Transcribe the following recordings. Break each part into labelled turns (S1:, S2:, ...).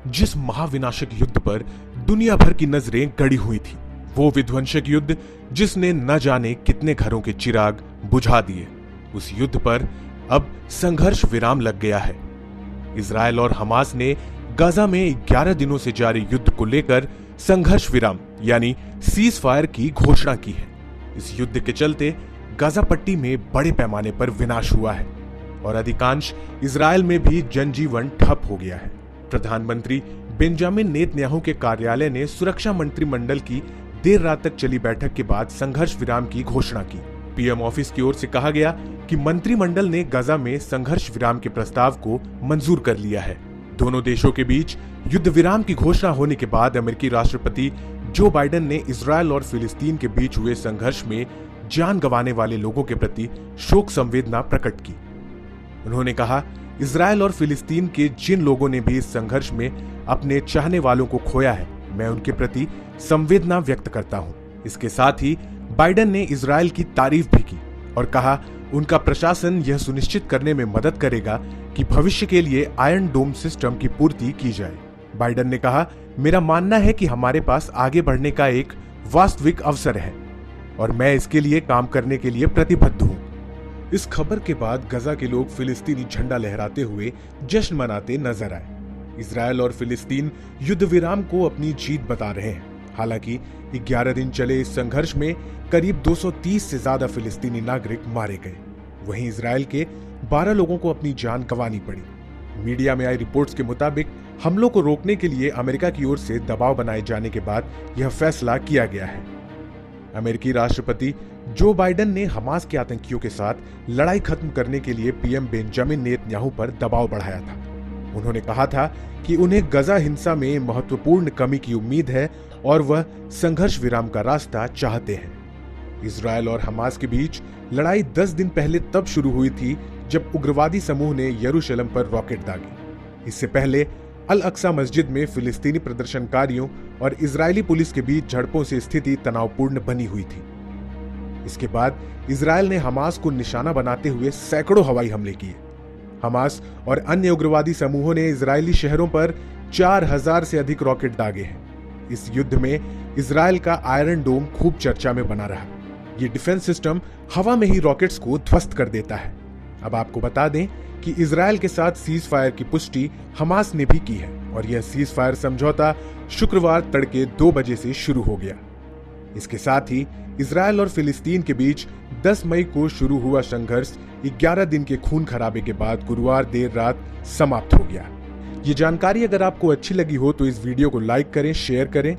S1: जिस महाविनाशक युद्ध पर दुनिया भर की नजरें गड़ी हुई थी, वो विध्वंसक युद्ध जिसने न जाने कितने घरों के चिराग बुझा दिए, उस युद्ध पर अब संघर्ष विराम लग गया है। इजरायल और हमास ने गाजा में 11 दिनों से जारी युद्ध को लेकर संघर्ष विराम यानी सीज फायर की घोषणा की है। इस युद्ध के चलते गाजा पट्टी में बड़े पैमाने पर विनाश हुआ है और अधिकांश इजरायल में भी जनजीवन ठप हो गया है। प्रधानमंत्री बेंजामिन नेतन्याहू के कार्यालय ने सुरक्षा मंत्रिमंडल की देर रात तक चली बैठक के बाद संघर्ष विराम की घोषणा की। पीएम ऑफिस की ओर से कहा गया कि मंत्रिमंडल ने गाजा में संघर्ष विराम के प्रस्ताव को मंजूर कर लिया है। दोनों देशों के बीच युद्ध विराम की घोषणा होने के बाद अमेरिकी राष्ट्रपति जो बाइडेन ने इजरायल और फिलिस्तीन के बीच हुए संघर्ष में जान गंवाने वाले लोगों के प्रति शोक संवेदना प्रकट की। उन्होंने कहा, इजरायल और फिलिस्तीन के जिन लोगों ने भी इस संघर्ष में अपने चाहने वालों को खोया है, मैं उनके प्रति संवेदना व्यक्त करता हूं। इसके साथ ही बाइडेन ने इजरायल की तारीफ भी की और कहा उनका प्रशासन यह सुनिश्चित करने में मदद करेगा कि भविष्य के लिए आयरन डोम सिस्टम की पूर्ति की जाए। बाइडेन ने कहा, मेरा मानना है कि हमारे पास आगे बढ़ने का एक वास्तविक अवसर है और मैं इसके लिए काम करने के लिए प्रतिबद्ध हूं। इस खबर के बाद गाजा के लोग फिलिस्तीनी झंडा लहराते हुए जश्न मनाते नजर आए। इजरायल और फिलिस्तीन युद्ध विराम को अपनी जीत बता रहे हैं। हालांकि 11 दिन चले इस संघर्ष में करीब 230 से ज्यादा फिलिस्तीनी नागरिक मारे गए। वहीं इजरायल के 12 लोगों को अपनी जान गंवानी पड़ी। मीडिया में आई रिपोर्ट्स के मुताबिक हमलों को रोकने के लिए अमेरिका की ओर से दबाव बनाए जाने के बाद यह फैसला किया गया है। अमेरिकी राष्ट्रपति जो बाइडेन ने हमास के आतंकियों के साथ लड़ाई खत्म करने के लिए पीएम बेंजामिन नेतन्याहू पर दबाव बढ़ाया था। उन्होंने कहा था कि उन्हें गाजा हिंसा में महत्वपूर्ण कमी की उम्मीद है और वह संघर्ष विराम का रास्ता चाहते हैं। इजरायल और हमास के बीच लड़ाई 10 दिन पहले तब शुरू हुई थी जब उग्रवादी समूह ने यरूशलेम पर रॉकेट दागे। इससे पहले अल अक्सा मस्जिद में फिलिस्तीनी प्रदर्शनकारियों और इजरायली पुलिस के बीच झड़पों से स्थिति तनावपूर्ण बनी हुई थी। इसके बाद इजरायल ने हमास को निशाना बनाते हुए सैकड़ों हवाई हमले किए। हमास और अन्य उग्रवादी समूहों ने इजरायली शहरों पर 4000 से अधिक रॉकेट दागे हैं। इस युद्ध में इजरायल का आयरन डोम खूब चर्चा में बना रहा। ये डिफेंस सिस्टम हवा में ही रॉकेट्स को ध्वस्त कर देता है। अब आपको बता दें कि इजरायल के साथ सीज फायर की पुष्टि हमास ने भी की है और यह सीज फायर समझौता शुक्रवार तड़के 2 बजे से शुरू हो गया। इसके साथ ही इजरायल और फिलिस्तीन के बीच 10 मई को शुरू हुआ संघर्ष 11 दिन के खून खराबे के बाद गुरुवार देर रात समाप्त हो गया। ये जानकारी अगर आपको अच्छी लगी हो तो इस वीडियो को लाइक करें, शेयर करें।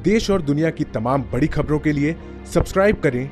S1: देश और दुनिया की तमाम बड़ी खबरों के लिए सब्सक्राइब करें